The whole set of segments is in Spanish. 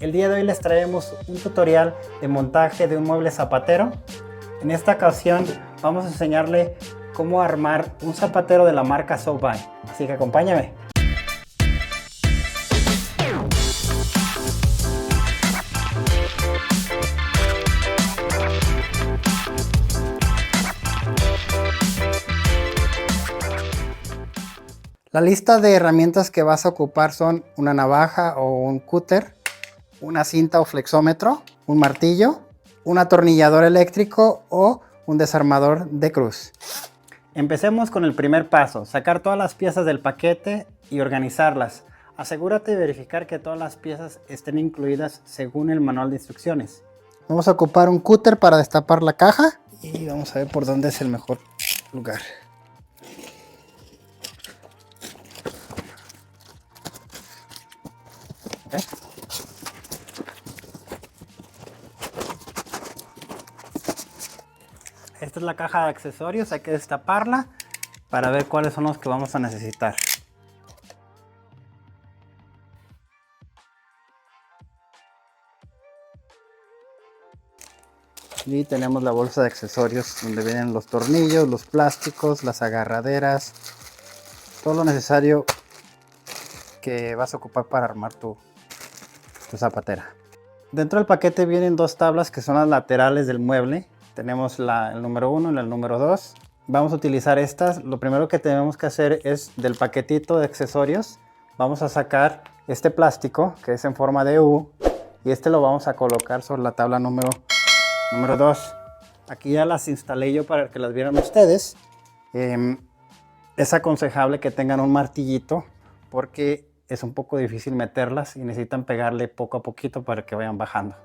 El día de hoy les traemos un tutorial de montaje de un mueble zapatero. En esta ocasión vamos a enseñarle cómo armar un zapatero de la marca SoFi, así que acompáñame. La lista de herramientas que vas a ocupar son una navaja o un cúter, una cinta o flexómetro, un martillo, un atornillador eléctrico o un desarmador de cruz. Empecemos con el primer paso, sacar todas las piezas del paquete y organizarlas. Asegúrate de verificar que todas las piezas estén incluidas según el manual de instrucciones. Vamos a ocupar un cúter para destapar la caja y vamos a ver por dónde es el mejor lugar. Esta es la caja de accesorios, hay que destaparla para ver cuáles son los que vamos a necesitar. Y tenemos la bolsa de accesorios donde vienen los tornillos, los plásticos, las agarraderas, todo lo necesario que vas a ocupar para armar tu zapatera. Dentro del paquete vienen dos tablas que son las laterales del mueble. Tenemos el número 1 y el número 2. Vamos a utilizar estas. Lo primero que tenemos que hacer es del paquetito de accesorios. Vamos a sacar este plástico que es en forma de U. Y este lo vamos a colocar sobre la tabla número 2. Aquí ya las instalé yo para que las vieran ustedes. Es aconsejable que tengan un martillito porque es un poco difícil meterlas y necesitan pegarle poco a poquito para que vayan bajando.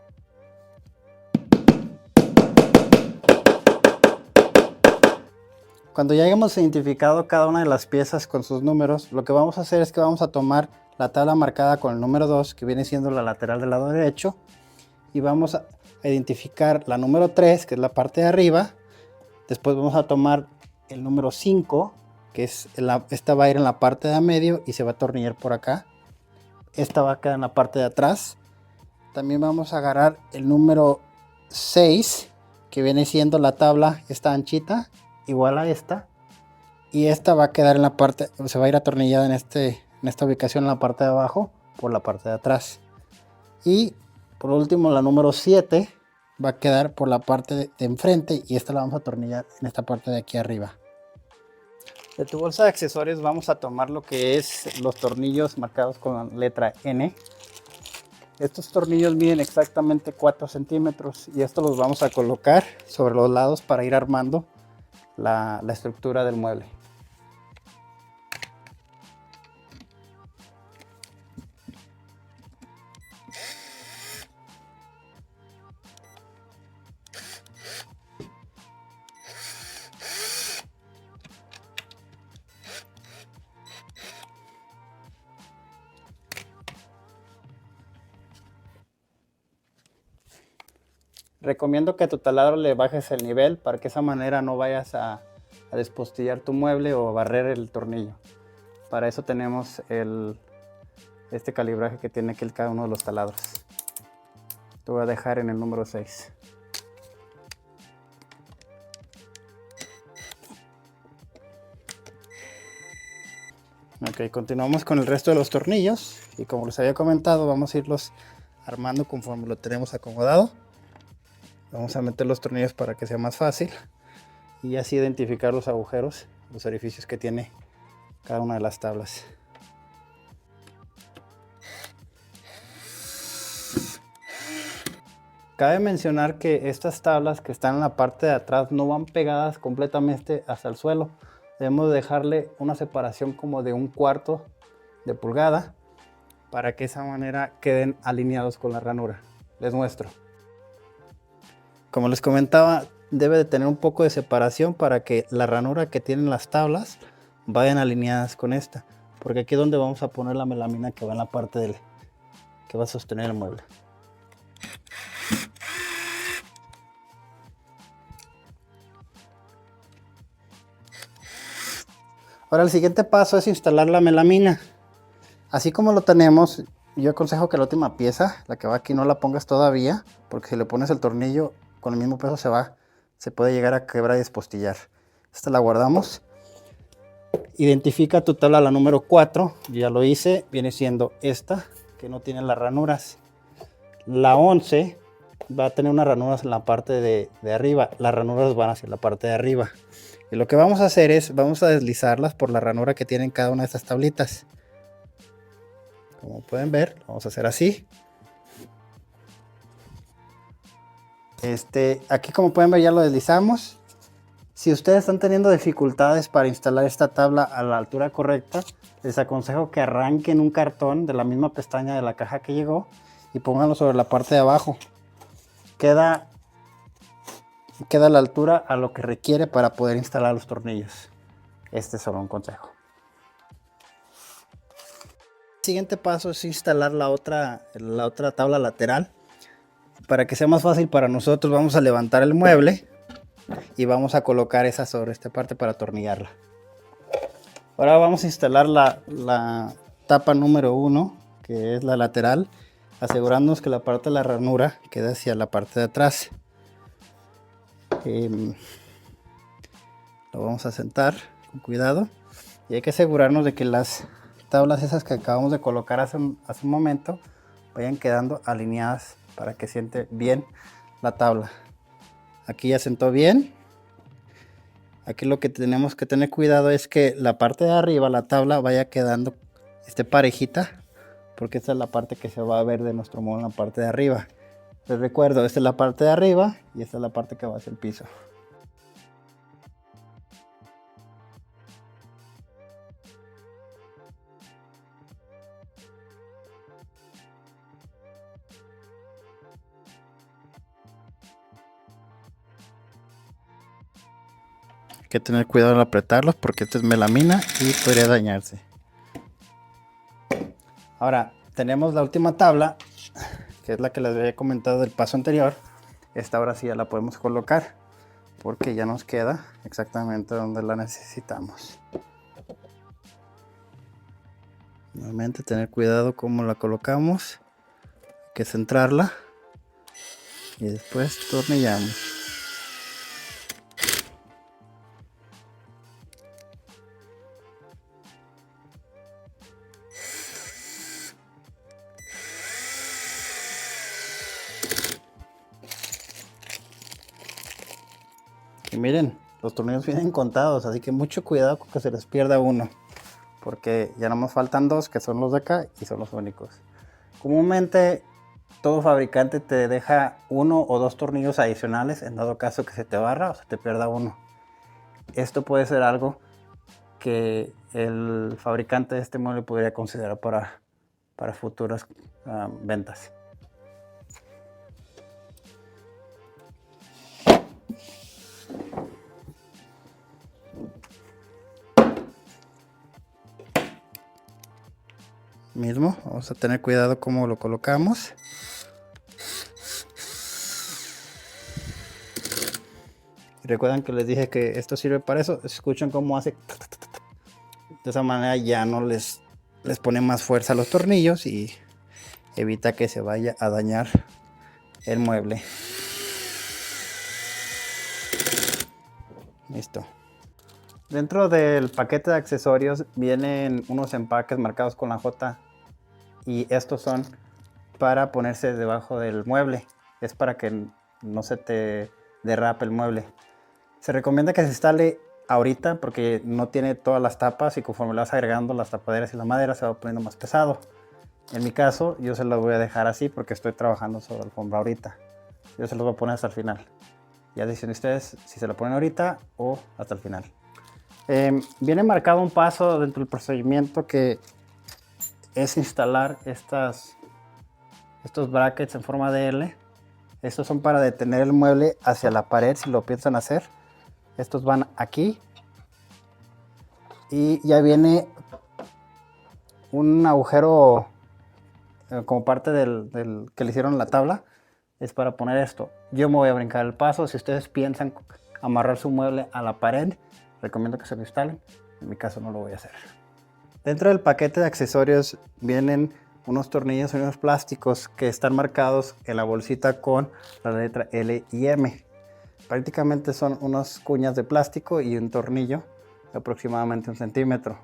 Cuando ya hayamos identificado cada una de las piezas con sus números, lo que vamos a hacer es que vamos a tomar la tabla marcada con el número 2, que viene siendo la lateral del lado derecho, y vamos a identificar la número 3, que es la parte de arriba. Después vamos a tomar el número 5, que es esta va a ir en la parte de a medio y se va a atornillar por acá. Esta va a quedar en la parte de atrás. También vamos a agarrar el número 6, que viene siendo la tabla esta anchita, igual a esta, y esta va a quedar en la parte, se va a ir atornillada en esta ubicación en la parte de abajo por la parte de atrás. Y por último la número 7 va a quedar por la parte de enfrente y esta la vamos a atornillar en esta parte de aquí arriba. De tu bolsa de accesorios vamos a tomar lo que es los tornillos marcados con la letra N. Estos tornillos miden exactamente 4 centímetros y estos los vamos a colocar sobre los lados para ir armando la estructura del mueble. Recomiendo que a tu taladro le bajes el nivel para que de esa manera no vayas a despostillar tu mueble o barrer el tornillo. Para eso tenemos este calibraje que tiene aquí cada uno de los taladros. Te voy a dejar en el número 6. Ok, continuamos con el resto de los tornillos y como les había comentado vamos a irlos armando conforme lo tenemos acomodado. Vamos a meter los tornillos para que sea más fácil y así identificar los agujeros, los orificios que tiene cada una de las tablas. Cabe mencionar que estas tablas que están en la parte de atrás no van pegadas completamente hasta el suelo. Debemos dejarle una separación como de 1/4 de pulgada para que de esa manera queden alineados con la ranura. Les muestro. Como les comentaba, debe de tener un poco de separación para que la ranura que tienen las tablas vayan alineadas con esta. Porque aquí es donde vamos a poner la melamina que va en la parte que va a sostener el mueble. Ahora el siguiente paso es instalar la melamina. Así como lo tenemos, yo aconsejo que la última pieza, la que va aquí, no la pongas todavía, porque si le pones el tornillo con el mismo peso se puede llegar a quebrar y despostillar. Esta la guardamos. Identifica tu tabla, la número 4, ya lo hice, viene siendo esta, que no tiene las ranuras. La 11 va a tener unas ranuras en la parte de arriba, las ranuras van hacia la parte de arriba. Y lo que vamos a hacer es, vamos a deslizarlas por la ranura que tienen cada una de estas tablitas. Como pueden ver, vamos a hacer así. Aquí como pueden ver ya lo deslizamos. Si ustedes están teniendo dificultades para instalar esta tabla a la altura correcta, les aconsejo que arranquen un cartón de la misma pestaña de la caja que llegó y pónganlo sobre la parte de abajo. Queda a la altura a lo que requiere para poder instalar los tornillos. Este es solo un consejo. El siguiente paso es instalar la otra tabla lateral. Para que sea más fácil para nosotros, vamos a levantar el mueble y vamos a colocar esa sobre esta parte para atornillarla. Ahora vamos a instalar la tapa número 1, que es la lateral, asegurándonos que la parte de la ranura quede hacia la parte de atrás. Lo vamos a sentar con cuidado y hay que asegurarnos de que las tablas esas que acabamos de colocar hace un momento vayan quedando alineadas para que siente bien la tabla. Aquí ya sentó bien. Aquí lo que tenemos que tener cuidado es que la parte de arriba, la tabla, vaya quedando parejita, porque esta es la parte que se va a ver de nuestro modo en la parte de arriba. Les recuerdo, esta es la parte de arriba y esta es la parte que va hacia el piso. Hay que tener cuidado al apretarlos porque esta es melamina y podría dañarse. Ahora tenemos la última tabla, que es la que les había comentado del paso anterior. Esta ahora sí ya la podemos colocar porque ya nos queda exactamente donde la necesitamos. Nuevamente tener cuidado cómo la colocamos, hay que centrarla y después tornillamos. Y miren, los tornillos vienen contados, así que mucho cuidado con que se les pierda uno, porque ya no nos faltan dos, que son los de acá y son los únicos. Comúnmente todo fabricante te deja 1 o 2 tornillos adicionales en dado caso que se te barra o se te pierda uno. Esto puede ser algo que el fabricante de este mueble podría considerar para futuras ventas. Mismo, vamos a tener cuidado cómo lo colocamos. Y recuerden que les dije que esto sirve para eso. Escuchan cómo hace. De esa manera ya no les pone más fuerza a los tornillos y evita que se vaya a dañar el mueble. Listo. Dentro del paquete de accesorios vienen unos empaques marcados con la J y estos son para ponerse debajo del mueble. Es para que no se te derrape el mueble. Se recomienda que se instale ahorita porque no tiene todas las tapas y conforme le vas agregando las tapaderas y la madera se va poniendo más pesado. En mi caso yo se los voy a dejar así porque estoy trabajando sobre la alfombra ahorita. Yo se los voy a poner hasta el final. Ya dicen ustedes si se lo ponen ahorita o hasta el final. Viene marcado un paso dentro del procedimiento que es instalar estos brackets en forma de L. Estos son para detener el mueble hacia la pared si lo piensan hacer. Estos van aquí y ya viene un agujero como parte del que le hicieron la tabla. Es para poner esto. Yo me voy a brincar el paso. Si ustedes piensan amarrar su mueble a la pared, recomiendo que se lo instalen. En mi caso no lo voy a hacer. Dentro del paquete de accesorios vienen unos tornillos y unos plásticos que están marcados en la bolsita con la letra L y M. Prácticamente son unas cuñas de plástico y un tornillo de aproximadamente 1 centímetro.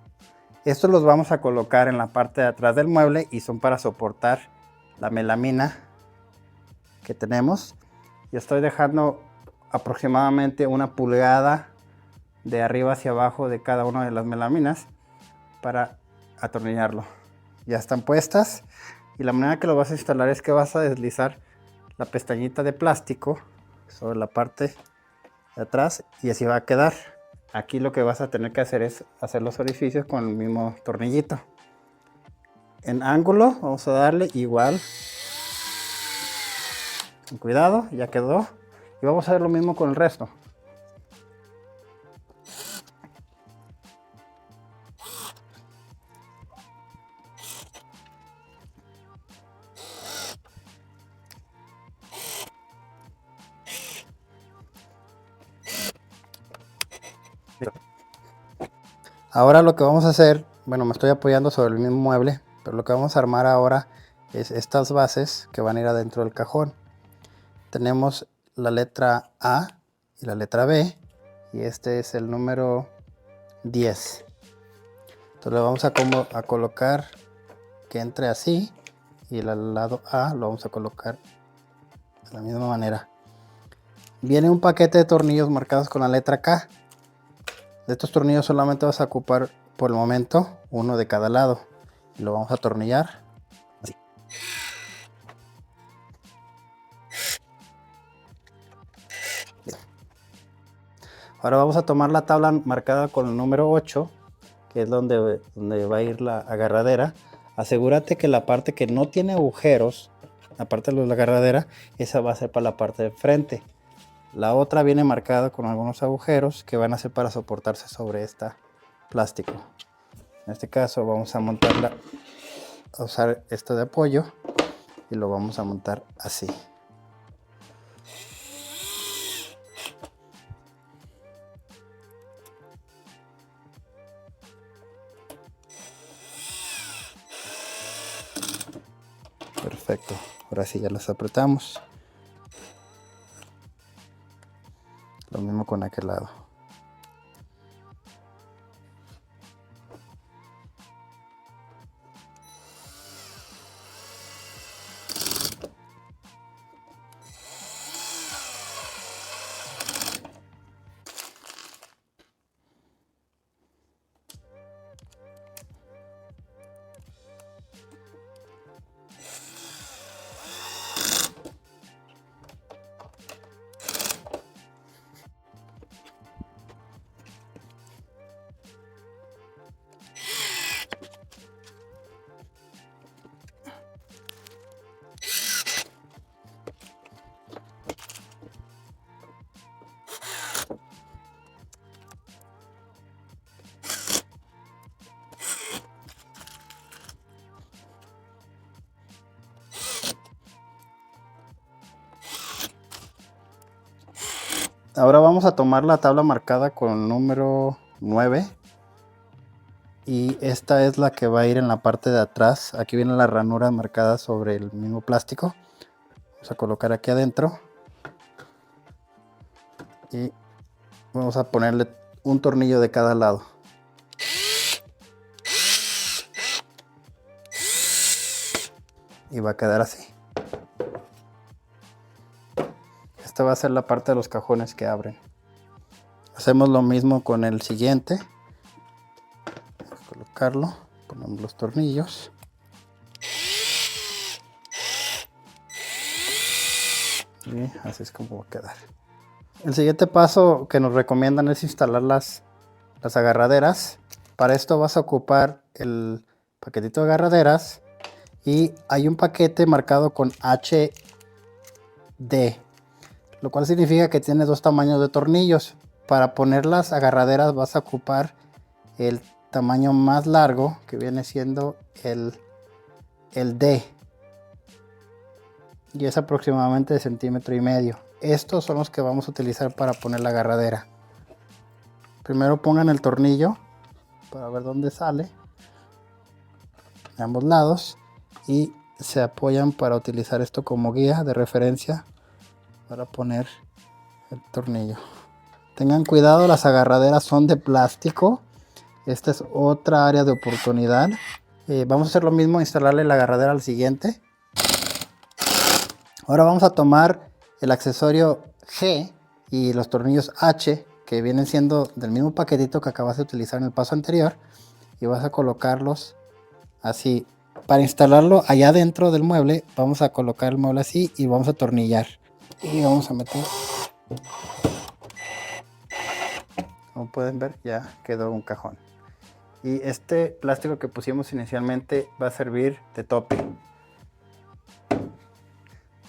Estos los vamos a colocar en la parte de atrás del mueble y son para soportar la melamina que tenemos. Yo estoy dejando aproximadamente 1 pulgada de arriba hacia abajo de cada una de las melaminas para atornillarlo. Ya están puestas y la manera que lo vas a instalar es que vas a deslizar la pestañita de plástico sobre la parte de atrás y así va a quedar. Aquí lo que vas a tener que hacer es hacer los orificios con el mismo tornillito. En ángulo vamos a darle igual. Con cuidado, ya quedó. Y vamos a hacer lo mismo con el resto. Ahora lo que vamos a hacer, bueno, me estoy apoyando sobre el mismo mueble, pero lo que vamos a armar ahora es estas bases que van a ir adentro del cajón. Tenemos la letra A y la letra B y este es el número 10. Entonces lo vamos a colocar que entre así y el lado A lo vamos a colocar de la misma manera. Viene un paquete de tornillos marcados con la letra K. De estos tornillos solamente vas a ocupar por el momento uno de cada lado y lo vamos a atornillar así. Ahora vamos a tomar la tabla marcada con el número 8, que es donde va a ir la agarradera. Asegúrate que la parte que no tiene agujeros, la parte de la agarradera, esa va a ser para la parte de frente. La otra viene marcada con algunos agujeros que van a ser para soportarse sobre este plástico. En este caso vamos a montarla, a usar esto de apoyo y lo vamos a montar así. Perfecto, ahora sí ya las apretamos. Lo mismo con aquel lado. Ahora vamos a tomar la tabla marcada con el número 9 y esta es la que va a ir en la parte de atrás. Aquí viene la ranura marcada sobre el mismo plástico. Vamos a colocar aquí adentro y vamos a ponerle un tornillo de cada lado. Y va a quedar así. Esta va a ser la parte de los cajones que abren. Hacemos lo mismo con el siguiente. Vamos a colocarlo, ponemos los tornillos. Y así es como va a quedar. El siguiente paso que nos recomiendan es instalar las agarraderas. Para esto vas a ocupar el paquetito de agarraderas y hay un paquete marcado con HD, lo cual significa que tiene 2 tamaños de tornillos. Para poner las agarraderas vas a ocupar el tamaño más largo, que viene siendo el D, y es aproximadamente de 1,5 centímetros. Estos son los que vamos a utilizar para poner la agarradera. Primero pongan el tornillo para ver dónde sale de ambos lados y se apoyan para utilizar esto como guía de referencia para poner el tornillo. Tengan cuidado, las agarraderas son de plástico. Esta es otra área de oportunidad. Vamos a hacer lo mismo, instalarle la agarradera al siguiente. Ahora vamos a tomar el accesorio G y los tornillos H, que vienen siendo del mismo paquetito que acabas de utilizar en el paso anterior, y vas a colocarlos así. Para instalarlo allá dentro del mueble, vamos a colocar el mueble así y vamos a atornillar. Y vamos a meter. Como pueden ver, ya quedó un cajón. Y este plástico que pusimos inicialmente va a servir de tope.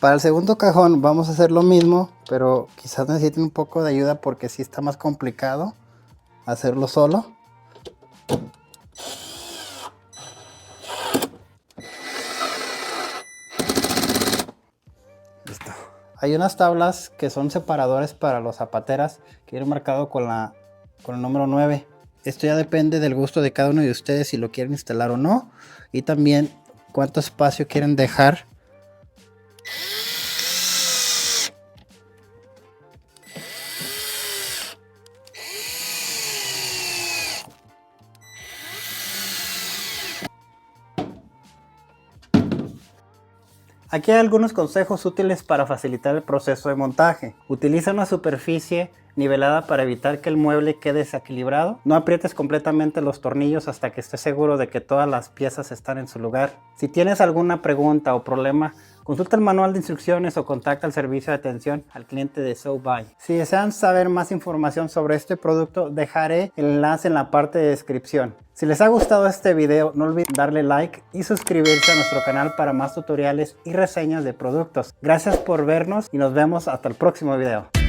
Para el segundo cajón vamos a hacer lo mismo, pero quizás necesiten un poco de ayuda porque sí está más complicado hacerlo solo. Listo. Hay unas tablas que son separadores para los zapateras que vienen marcado con el número 9. Esto ya depende del gusto de cada uno de ustedes, si lo quieren instalar o no, y también cuánto espacio quieren dejar. Aquí hay algunos consejos útiles para facilitar el proceso de montaje. Utiliza una superficie nivelada para evitar que el mueble quede desequilibrado. No aprietes completamente los tornillos hasta que estés seguro de que todas las piezas están en su lugar. Si tienes alguna pregunta o problema, consulta el manual de instrucciones o contacta al servicio de atención al cliente de SewBuy. Si desean saber más información sobre este producto, dejaré el enlace en la parte de descripción. Si les ha gustado este video, no olviden darle like y suscribirse a nuestro canal para más tutoriales y reseñas de productos. Gracias por vernos y nos vemos hasta el próximo video.